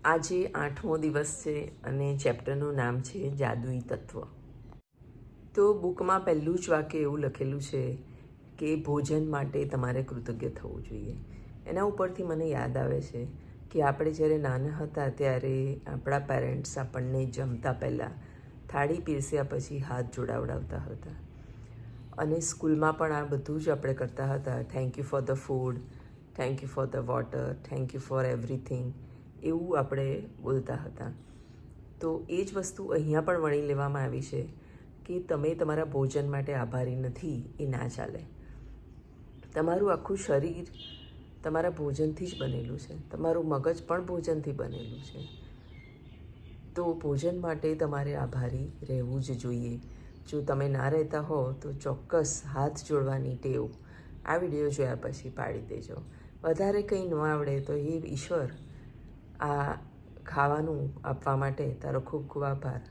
આજે 8મો દિવસ છે અને ચેપ્ટરનું નામ છે જાદુઈ તત્વ. તો બુકમાં પહેલું જ વાક્ય એવું લખેલું છે કે ભોજન માટે તમારે કૃતજ્ઞ થવું જોઈએ. એના ઉપરથી મને યાદ આવે છે કે આપણે જ્યારે નાના હતા ત્યારે આપણા પેરેન્ટ્સ આપણને જમતા પહેલાં થાળી પીરસ્યા પછી હાથ જોડાવડાવતા હતા. અને સ્કૂલમાં પણ આ બધું જ આપણે કરતા હતા. Thank you for the food, thank you for the water, thank you for everything, એવું આપણે બોલતા હતા. તો એ જ વસ્તુ અહીંયા પણ વણી લેવામાં આવી છે કે તમે તમારા ભોજન માટે આભારી નથી એ ના ચાલે. તમારું આખું શરીર તમારા ભોજનથી જ બનેલું છે, તમારું મગજ પણ ભોજનથી બનેલું છે. તો ભોજન માટે તમારે આભારી રહેવું જ જોઈએ. જો તમે ના રહેતા હો તો ચોક્કસ હાથ જોડવાની ટેવ આ વિડીયો જોયા પછી પાડી દેજો. વધારે કંઈ ન આવડે તો એ ઈશ્વર, આ ખાવાનું આપવા માટે તારો ખૂબ ખૂબ આભાર,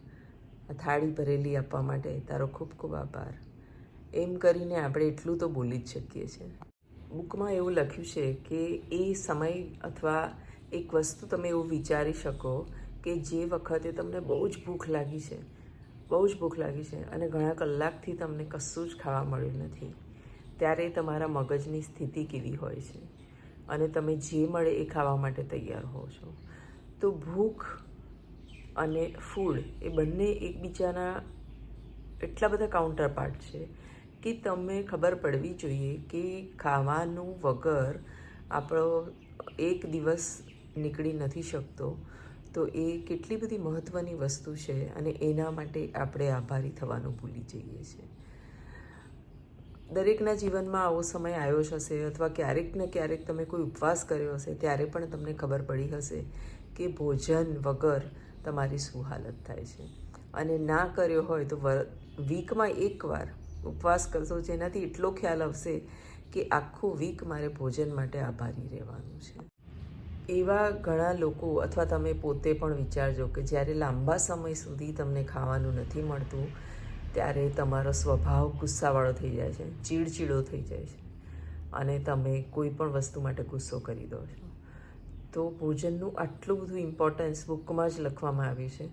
આ થાળી ભરેલી આપવા માટે તારો ખૂબ ખૂબ આભાર, એમ કરીને આપણે એટલું તો બોલી જ શકીએ છીએ. બુકમાં એવું લખ્યું છે કે એ સમય અથવા એક વસ્તુ તમે એવું વિચારી શકો કે જે વખતે તમને બહુ જ ભૂખ લાગી છે, બહુ જ ભૂખ લાગી છે અને ઘણા કલાકથી તમને કશું જ ખાવા મળ્યું નથી, ત્યારે તમારા મગજની સ્થિતિ કેવી હોય છે અને તમે જે મળે એ ખાવા માટે તૈયાર હો છો. તો ભૂખ અને ફૂડ એ બંને એકબીજાના એટલા બધા કાઉન્ટર પાર્ટ છે કે તમને ખબર પડવી જોઈએ કે ખાવાનું વગર આપણો એક દિવસ નીકળી નથી શકતો. તો એ કેટલી બધી મહત્ત્વની વસ્તુ છે અને એના માટે આપણે આભારી થવાનું ભૂલી જઈએ છીએ. દરેકના જીવનમાં આવો સમય આવ્યો જ હશે અથવા ક્યારેક ને ક્યારેક તમે કોઈ ઉપવાસ કર્યો હશે ત્યારે પણ તમને ખબર પડી હશે કે ભોજન વગર તમારી શું હાલત થાય છે. અને ના કર્યો હોય તો વીકમાં એકવાર ઉપવાસ કરશો, જેનાથી એટલો ખ્યાલ આવશે કે આખું વીક મારે ભોજન માટે આભારી રહેવાનું છે. એવા ઘણા લોકો અથવા તમે પોતે પણ વિચારજો કે જ્યારે લાંબા સમય સુધી તમને ખાવાનું નથી મળતું ત્યારે તમારો સ્વભાવ ગુસ્સાવાળો થઈ જાય છે, ચીડચીડો થઈ જાય છે અને તમે કોઈ પણ વસ્તુ માટે ગુસ્સો કરી દો છો. તો ભોજનનું આટલું બધું ઇમ્પોર્ટન્સ બુકમાં જ લખવામાં આવ્યું છે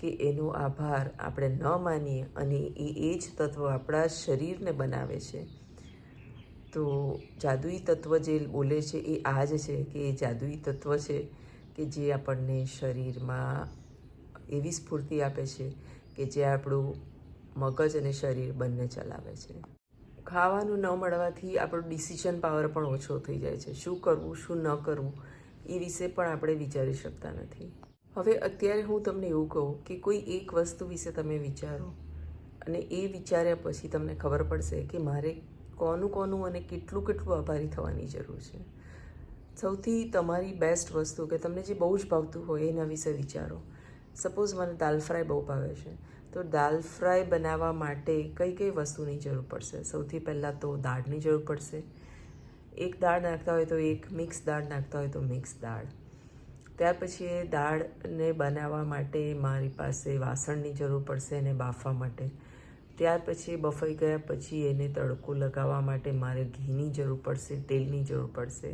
કે એનો આભાર આપણે ન માનીએ અને એ જ તત્વ આપણા શરીરને બનાવે છે. તો જાદુઈ તત્વ જે બોલે છે એ આ જ છે કે એ જાદુઈ તત્વ છે કે જે આપણને શરીરમાં એવી સ્ફૂર્તિ આપે છે કે જે આપણું મગજ અને શરીર બંને ચલાવે છે. ખાવાનું ન મળવાથી આપણો ડિસિઝન પાવર પણ ઓછો થઈ જાય છે. શું કરવું, શું ન કરવું એ વિશે પણ આપણે વિચારી શકતા નથી. હવે અત્યારે હું તમને એવું કહું કે કોઈ એક વસ્તુ વિશે તમે વિચારો અને એ વિચાર્યા પછી તમને ખબર પડશે કે મારે કોનું અને કેટલું આભારી થવાની જરૂર છે. સૌથી તમારી બેસ્ટ વસ્તુ કે તમને જે બહુ જ ભાવતું હોય એના વિશે વિચારો. સપોઝ મને દાલ ફ્રાય બહુ ભાવે છે, તો દાલ ફ્રાય બનાવવા માટે કઈ કઈ વસ્તુની જરૂર પડશે? સૌથી પહેલાં તો દાળની જરૂર પડશે. એક દાળ નાખતા હોય તો એક, મિક્સ દાળ નાખતા હોય તો મિક્સ દાળ. ત્યાર પછી એ દાળને બનાવવા માટે મારી પાસે વાસણની જરૂર પડશે એને બાફવા માટે. ત્યાર પછી બફાઈ ગયા પછી એને તડકો લગાવવા માટે મારે ઘીની જરૂર પડશે, તેલની જરૂર પડશે,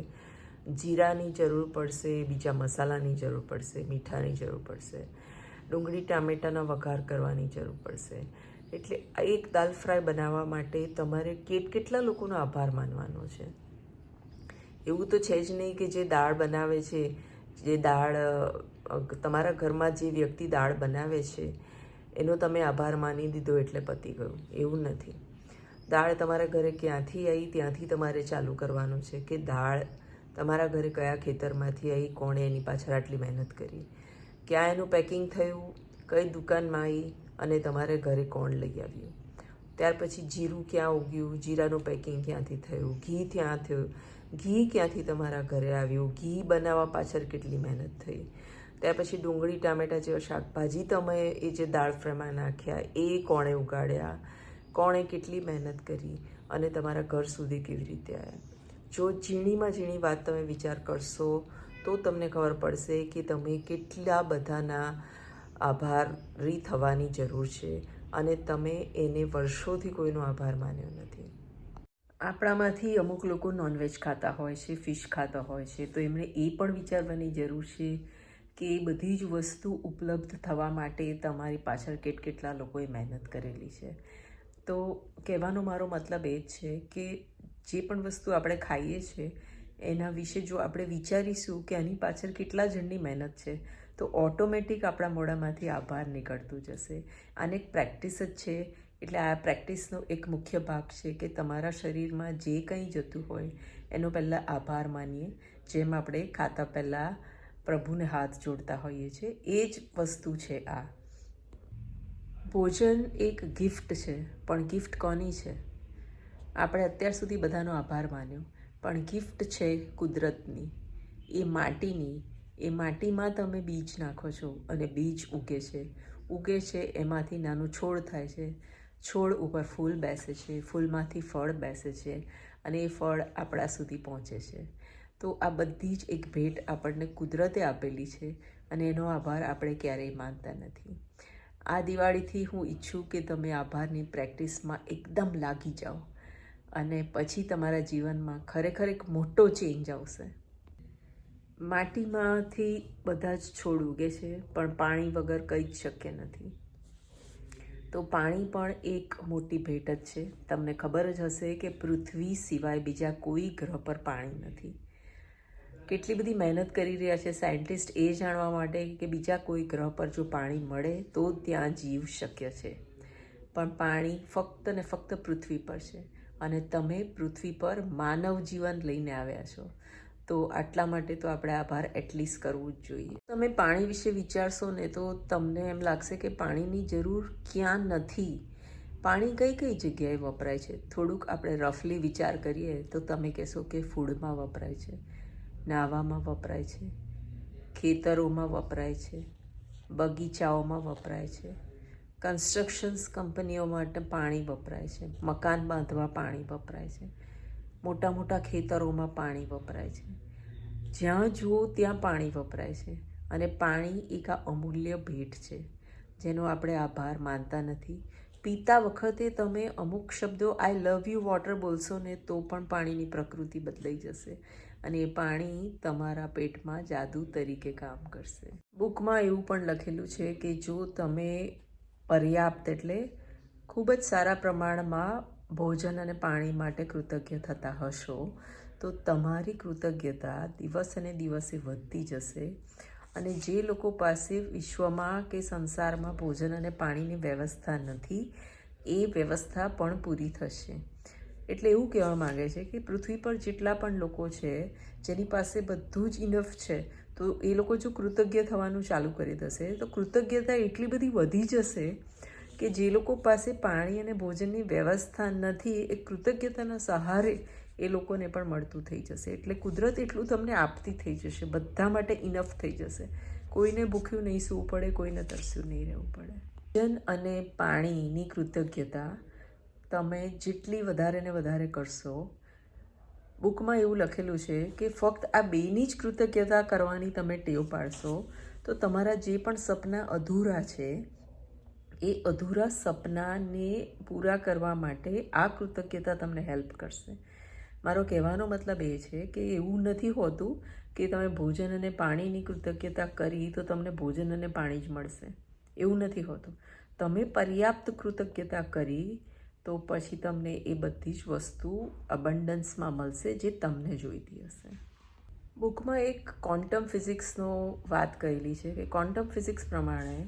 જીરાની જરૂર પડશે, બીજા મસાલાની જરૂર પડશે, મીઠાની જરૂર પડશે, ડુંગળી ટામેટાનો વઘાર કરવાની જરૂર પડશે. એટલે એક દાલ ફ્રાય બનાવવા માટે તમારે કેટલા લોકોનો આભાર માનવાનો છે? એવું તો છે જ નહીં કે જે દાળ બનાવે છે, જે દાળ તમારા ઘરમાં જે વ્યક્તિ દાળ બનાવે છે એનો તમે આભાર માની દીધો એટલે પતી ગયું, એવું નથી. દાળ તમારા ઘરે ક્યાંથી આવી ત્યાંથી તમારે ચાલુ કરવાનું છે કે દાળ તમારા ઘરે કયા ખેતરમાંથી આવી, કોણે એની પાછળ આટલી મહેનત કરી, ક્યાં એનું પેકિંગ થયું, કઈ દુકાનમાં આવી અને તમારે ઘરે કોણ લઈ આવ્યું. ત્યાર પછી જીરું ક્યાં ઉગ્યું, જીરાનું પેકિંગ ક્યાંથી થયું, ઘી ક્યાં થયું, ઘી ક્યાંથી તમારા ઘરે આવ્યું, ઘી બનાવવા પાછળ કેટલી મહેનત થઈ. ત્યાર પછી ડુંગળી ટામેટાં જેવા શાકભાજી તમે એ જે દાળ ફ્રાયમાં નાખ્યા એ કોણે ઉગાડ્યા, કોણે કેટલી મહેનત કરી અને તમારા ઘર સુધી કેવી રીતે આવ્યા. જો ઝીણીમાં ઝીણી વાત તમે વિચાર કરશો તો તમને ખબર પડશે કે તમે કેટલા બધાના આભારી થવાની જરૂર છે અને તમે એને વર્ષોથી કોઈનો આભાર માન્યો નથી. આપણામાંથી અમુક લોકો નોનવેજ ખાતા હોય છે, ફિશ ખાતા હોય છે, તો એમણે એ પણ વિચારવાની જરૂર છે કે એ બધી જ વસ્તુ ઉપલબ્ધ થવા માટે તમારી પાછળ કેટલા લોકોએ મહેનત કરેલી છે. તો કહેવાનો મારો મતલબ એ જ છે કે જે પણ વસ્તુ આપણે ખાઈએ છીએ એના વિશે જો આપણે વિચારીશું કે આની પાછળ કેટલા જણની મહેનત છે, તો ઓટોમેટિક આપણા મોઢામાંથી આભાર નીકળતું જશે. આને એક પ્રેક્ટિસ જ છે. એટલે આ પ્રેક્ટિસનો એક મુખ્ય ભાગ છે કે તમારા શરીરમાં જે કંઈ જતું હોય એનો પહેલાં આભાર માનીએ. જેમ આપણે ખાતા પહેલાં પ્રભુને હાથ જોડતા હોઈએ છીએ, એ જ વસ્તુ છે આ. ભોજન એક ગિફ્ટ છે, પણ ગિફ્ટ કોની છે? આપણે અત્યાર સુધી બધાનો આભાર માન્યો, પણ ગિફ્ટ છે કુદરતની, એ માટીની. એ માટીમાં તમે બીજ નાખો છો અને બીજ ઉગે છે, એમાંથી નાનું છોડ થાય છે, છોડ ઉપર ફૂલ બેસે છે, ફૂલમાંથી ફળ બેસે છે અને એ ફળ આપણા સુધી પહોંચે છે. તો આ બધી જ એક ભેટ આપણને કુદરતે આપેલી છે અને એનો આભાર આપણે ક્યારેય માનતા નથી. આ દિવાળીથી હું ઈચ્છું કે તમે આભારની પ્રેક્ટિસમાં એકદમ લાગી જાઓ અને પછી તમારા જીવનમાં ખરેખર એક મોટો ચેન્જ આવશે. માટીમાંથી બધા જ છોડ ઉગે છે, પણ પાણી વગર કંઈ જ શક્ય નથી. તો પાણી પણ એક મોટી ભેટ જ છે. તમને ખબર જ હશે કે પૃથ્વી સિવાય બીજા કોઈ ગ્રહ પર પાણી નથી. કેટલી બધી મહેનત કરી રહ્યા છે સાયન્ટિસ્ટ એ જાણવા માટે કે બીજા કોઈ ગ્રહ પર જો પાણી મળે તો ત્યાં જીવ શક્ય છે. પણ પાણી ફક્ત ને ફક્ત પૃથ્વી પર છે અને તમે પૃથ્વી પર માનવ જીવન લઈને આવ્યા છો. તો આટલા માટે તો આપણે આભાર એટલીસ્ટ કરવું જ જોઈએ. તમે પાણી વિશે વિચારશો ને તો તમને એમ લાગશે કે પાણીની જરૂર ક્યાં નથી. પાણી કઈ કઈ જગ્યાએ વપરાય છે? થોડુંક આપણે રફલી વિચાર કરીએ તો તમે કહેશો કે ફૂડમાં વપરાય છે, નાહવામાં વપરાય છે, ખેતરોમાં વપરાય છે, બગીચાઓમાં વપરાય છે, કન્સ્ટ્રક્શન્સ કંપનીઓ માટે પાણી વપરાય છે, મકાન બાંધવા પાણી વપરાય છે, મોટા મોટા ખેતરોમાં પાણી વપરાય છે. જ્યાં જુઓ ત્યાં પાણી વપરાય છે અને પાણી એક આ અમૂલ્ય ભેટ છે જેનો આપણે આભાર માનતા નથી. પીતા વખતે તમે અમુક શબ્દો આઈ લવ યુ વોટર બોલશો ને તો પણ પાણીની પ્રકૃતિ બદલાઈ જશે અને એ પાણી તમારા પેટમાં જાદુ તરીકે કામ કરશે. બુકમાં એવું પણ લખેલું છે કે જો તમે પર્યાપ્ત એટલે ખૂબ જ સારા પ્રમાણમાં ભોજન અને પાણી માટે કૃતજ્ઞ થતા હશો તો તમારી કૃતજ્ઞતા દિવસ અને દિવસે વધતી જશે અને જે લોકો પાસે વિશ્વમાં કે સંસારમાં ભોજન અને પાણીની વ્યવસ્થા નથી એ વ્યવસ્થા પણ પૂરી થશે. એટલે એવું કહેવા માંગે છે કે પૃથ્વી પર જેટલા પણ લોકો છે જેની પાસે બધું જ ઇનફ છે તો એ લોકો જો કૃતજ્ઞ થવાનું ચાલુ કરી દેશે તો કૃતજ્ઞતા એટલી બધી વધી જશે કે જે લોકો પાસે પાણી અને ભોજનની વ્યવસ્થા નથી એ કૃતજ્ઞતાના સહારે એ લોકોને પણ મળતું થઈ જશે. એટલે કુદરત એટલું તમને આપતી થઈ જશે, બધા માટે ઇનફ થઈ જશે. કોઈને ભૂખ્યું નહીં સૂવું પડે, કોઈને તરસ્યું નહીં રહેવું પડે. ભોજન અને પાણીની કૃતજ્ઞતા તમે જેટલી વધારે ને વધારે કરશો, બુકમાં એવું લખેલું છે કે ફક્ત આ બેની જ કૃતજ્ઞતા કરવાની તમે ટેવ પાડશો તો તમારા જે પણ સપના અધૂરા છે એ અધૂરા સપનાને પૂરા કરવા માટે આ કૃતજ્ઞતા તમને હેલ્પ કરશે. મારો કહેવાનો મતલબ એ છે કે એવું નથી હોતું કે તમે ભોજન અને પાણીની કૃતજ્ઞતા કરી તો તમને ભોજન અને પાણી જ મળશે. એવું નથી હોતું. તમે પર્યાપ્ત કૃતજ્ઞતા કરી તો પછી તમને એ બધી જ વસ્તુ અબન્ડન્સમાં મળશે જે તમને જોઈતી હશે. બુકમાં એક ક્વોન્ટમ ફિઝિક્સનો વાત કરેલી છે કે ક્વોન્ટમ ફિઝિક્સ પ્રમાણે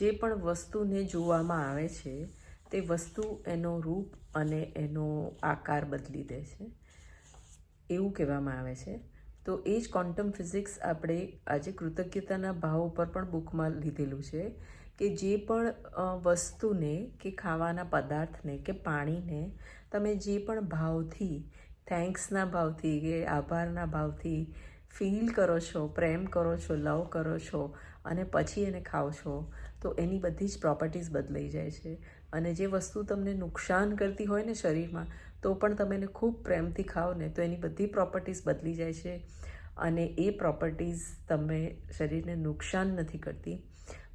જે પણ વસ્તુને જોવામાં આવે છે તે વસ્તુ એનો રૂપ અને એનો આકાર બદલી દે છે એવું કહેવામાં આવે છે. તો એ જ ક્વોન્ટમ ફિઝિક્સ આપણે આજે કૃતજ્ઞતાના ભાવ ઉપર પણ બુકમાં લીધેલું છે કે જે પણ વસ્તુને કે ખાવાના પદાર્થને કે પાણીને તમે જે પણ ભાવથી, થેન્ક્સના ભાવથી કે આભારના ભાવથી ફીલ કરો છો, પ્રેમ કરો છો, લવ કરો છો અને પછી એને ખાઓ છો તો એની બધી જ પ્રોપર્ટીઝ બદલાઈ જાય છે અને જે વસ્તુ તમને નુકસાન કરતી હોય ને શરીરમાં તો પણ તમે એને ખૂબ પ્રેમથી ખાઓ ને તો એની બધી પ્રોપર્ટીઝ બદલી જાય છે અને એ પ્રોપર્ટીઝ તમે શરીરને નુકસાન નથી કરતી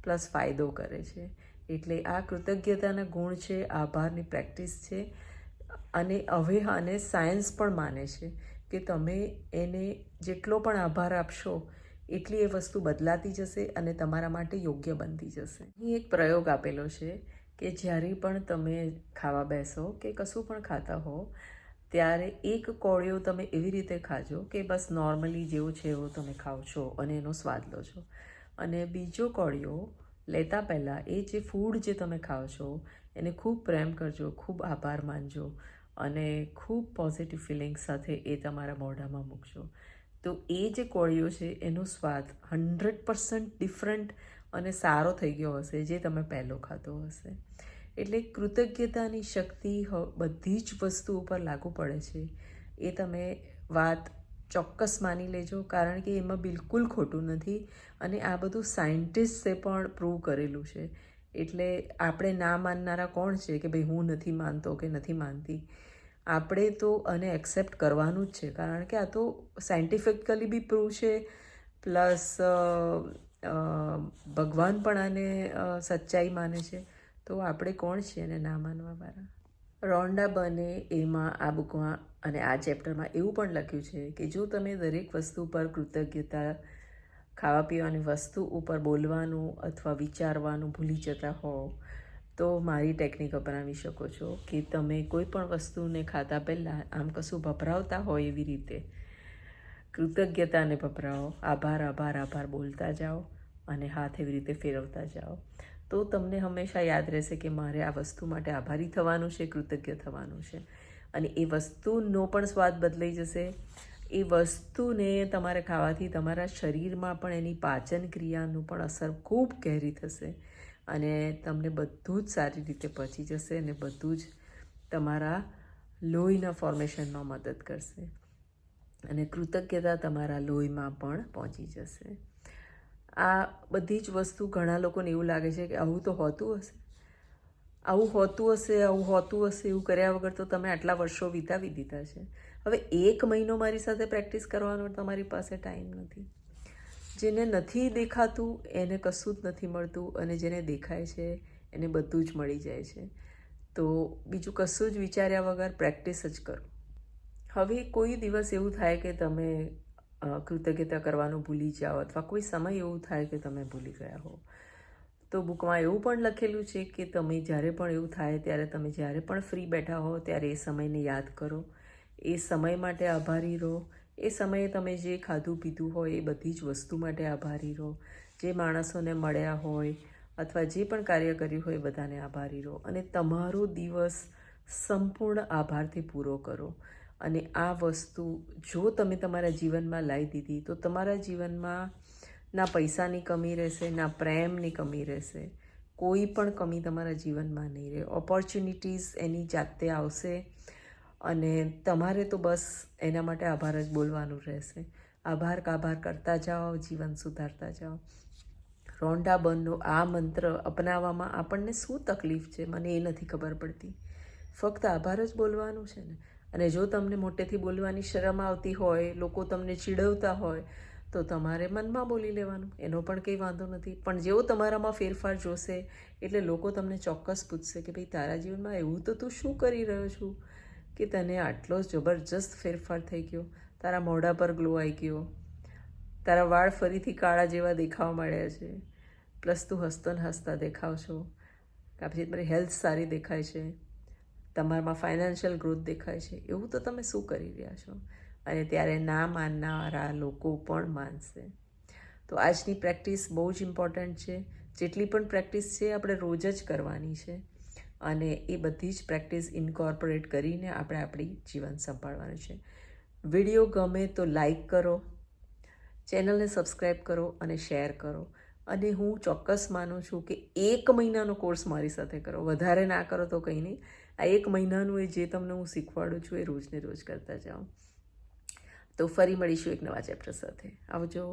પ્લસ ફાયદો કરે છે. એટલે આ કૃતજ્ઞતાના ગુણ છે, આભારની પ્રેક્ટિસ છે અને હવે આને સાયન્સ પણ માને છે કે તમે એને જેટલો પણ આભાર આપશો એટલી એ વસ્તુ બદલાતી જશે અને તમારા માટે યોગ્ય બનતી જશે. અહીં એક પ્રયોગ આપેલો છે કે જ્યારે પણ તમે ખાવા બેસો કે કશું પણ ખાતા હો ત્યારે એક કોળિયો તમે એવી રીતે ખાજો કે બસ નોર્મલી જેવો છે એવો તમે ખાઓ છો અને એનો સ્વાદ લો છો. અને બીજો કોળિયો લેતા પહેલાં એ જે ફૂડ જે તમે ખાઓ છો એને ખૂબ પ્રેમ કરજો, ખૂબ આભાર માનજો અને ખૂબ પોઝિટિવ ફિલિંગ્સ સાથે એ તમારા મોઢામાં મૂકજો. તો એ જે કોળિયો છે એનો સ્વાદ 100% ડિફરન્ટ અને સારો થઈ ગયો હશે જે તમે પહેલો ખાધો હશે. એટલે કૃતજ્ઞતાની શક્તિ બધી જ વસ્તુ ઉપર લાગુ પડે છે એ તમે વાત ચોક્કસ માની લેજો, કારણ કે એમાં બિલકુલ ખોટું નથી અને આ બધું સાયન્ટિસ્ટે પણ પ્રૂવ કરેલું છે. એટલે આપણે ના માનનારા કોણ છે કે ભાઈ હું નથી માનતો કે નથી માનતી. આપણે તો આને એક્સેપ્ટ કરવાનું જ છે, કારણ કે આ તો સાયન્ટિફિકલી બી પ્રૂવ છે, પ્લસ ભગવાન પણ આને સચ્ચાઈ માને છે. તો આપણે કોણ છીએ એને ના માનવાવાળા? રોન્ડા બર્ને એમાં આ બુકમાં અને આ ચેપ્ટરમાં એવું પણ લખ્યું છે કે જો તમે દરેક વસ્તુ પર કૃતજ્ઞતા, ખાવા પીવાની વસ્તુ ઉપર બોલવાનું અથવા વિચારવાનું ભૂલી જતા હોવ તો મારી ટેકનિક અપનાવી શકો છો કે તમે કોઈ પણ વસ્તુને ખાતા પહેલાં આમ કશું ભભરાવતા હોય એવી રીતે કૃતજ્ઞતાને ભભરાવો, આભાર આભાર આભાર બોલતા જાઓ અને હાથ એવી રીતે ફેરવતા જાઓ. તો તમને હંમેશા યાદ રહેશે કે મારે આ વસ્તુ માટે આભારી થવાનું છે, કૃતજ્ઞ થવાનું છે. અને એ વસ્તુનો પણ સ્વાદ બદલાઈ જશે. એ વસ્તુને તમારે ખાવાથી તમારા શરીરમાં પણ એની પાચન ક્રિયાનું પણ અસર ખૂબ ગહેરી થશે અને તમને બધું જ સારી રીતે પચી જશે અને બધું જ તમારા લોહીના ફોર્મેશનમાં મદદ કરશે અને કૃતજ્ઞતા તમારા લોહીમાં પણ પહોંચી જશે. આ બધી જ વસ્તુ ઘણા લોકોને એવું લાગે છે કે આવું તો હોતું હશે, આવું હોતું હશે, આવું હોતું હશે, એવું કર્યા વગર તો તમે આટલા વર્ષો વિતાવી દીધા છે. હવે 1 મહિનો મારી સાથે પ્રેક્ટિસ કરવાનો તમારી પાસે ટાઈમ નથી. જેને નથી દેખાતું એને કશું જ નથી મળતું અને જેને દેખાય છે એને બધું જ મળી જાય છે. તો બીજું કશું જ વિચાર્યા વગર પ્રેક્ટિસ જ કરો. હવે કોઈ દિવસ એવું થાય કે તમે કૃતજ્ઞતા કરવાનું ભૂલી જાઓ અથવા કોઈ સમય એવું થાય કે તમે ભૂલી ગયા હો, તો બુકમાં એવું પણ લખેલું છે કે તમે જ્યારે પણ એવું થાય ત્યારે તમે જ્યારે પણ ફ્રી બેઠા હો ત્યારે એ સમયને યાદ કરો, એ સમય માટે આભારી રહો, એ સમયે તમે જે ખાધું પીધું હોય એ બધી જ વસ્તુ માટે આભારી રહો, જે માણસોને મળ્યા હોય અથવા જે પણ કાર્ય કર્યું હોય એ બધાને આભારી રહો અને તમારો દિવસ સંપૂર્ણ આભારથી પૂરો કરો. અને આ વસ્તુ જો તમે તમારા જીવનમાં લાવી દીધી તો તમારા જીવનમાં ના પૈસાની કમી રહેશે, ના પ્રેમની કમી રહેશે, કોઈ પણ કમી તમારા જીવનમાં નહીં રહે. ઓપોર્ચ્યુનિટીઝ એની જાતે આવશે અને તમારે તો બસ એના માટે આભાર જ બોલવાનું રહેશે. આભાર કાભાર કરતા જાઓ, જીવન સુધારતા જાઓ. રોન્ડા બર્નનો આ મંત્ર અપનાવવામાં આપણને શું તકલીફ છે મને એ નથી ખબર પડતી. ફક્ત આભાર જ બોલવાનું છે ને. અને જો તમને મોટેથી બોલવાની શરમ આવતી હોય, લોકો તમને ચીડવતા હોય તો તમારે મનમાં બોલી લેવાનું, એનો પણ કંઈ વાંધો નથી. પણ જેવો તમારામાં ફેરફાર જોશે એટલે લોકો તમને ચોક્કસ પૂછશે કે ભાઈ તારા જીવનમાં એવું તો તું શું કરી રહ્યો છું કે તને આટલો જબરજસ્ત ફેરફાર થઈ ગયો, તારા મોઢા પર ગ્લો આવી ગયો, તારા વાળ ફરીથી કાળા જેવા દેખાવા માંડ્યા છે, પ્લસ તું હસતો ને હસતા દેખાવ છો, પછી તમારી હેલ્થ સારી દેખાય છે, તમારામાં ફાઇનાન્શિયલ ગ્રોથ દેખાય છે. એવું તો તમે શું કરી રહ્યા છો? અને ત્યારે ના માનનારા લોકો પણ માનશે. તો આજની પ્રેક્ટિસ બહુ જ ઇમ્પોર્ટન્ટ છે. જેટલી પણ પ્રેક્ટિસ છે આપણે રોજ જ કરવાની છે અને એ બધી જ પ્રેક્ટિસ ઇન્કોર્પોરેટ કરીને આપણે આપણી જીવન સંભાળવાનું છે. વિડીયો ગમે તો લાઈક કરો, ચેનલને સબસ્ક્રાઈબ કરો અને શેર કરો. અને હું ચોક્કસ માનું છું કે 1 મહિનાનો કોર્સ મારી સાથે કરો, વધારે ના કરો તો કંઈ નહીં. આ 1 મહિનાનું એ જે તમને હું શીખવાડું છું એ રોજને રોજ કરતા જાઓ. તો ફરી મળીશું એક નવા ચેપ્ટર સાથે. આવજો.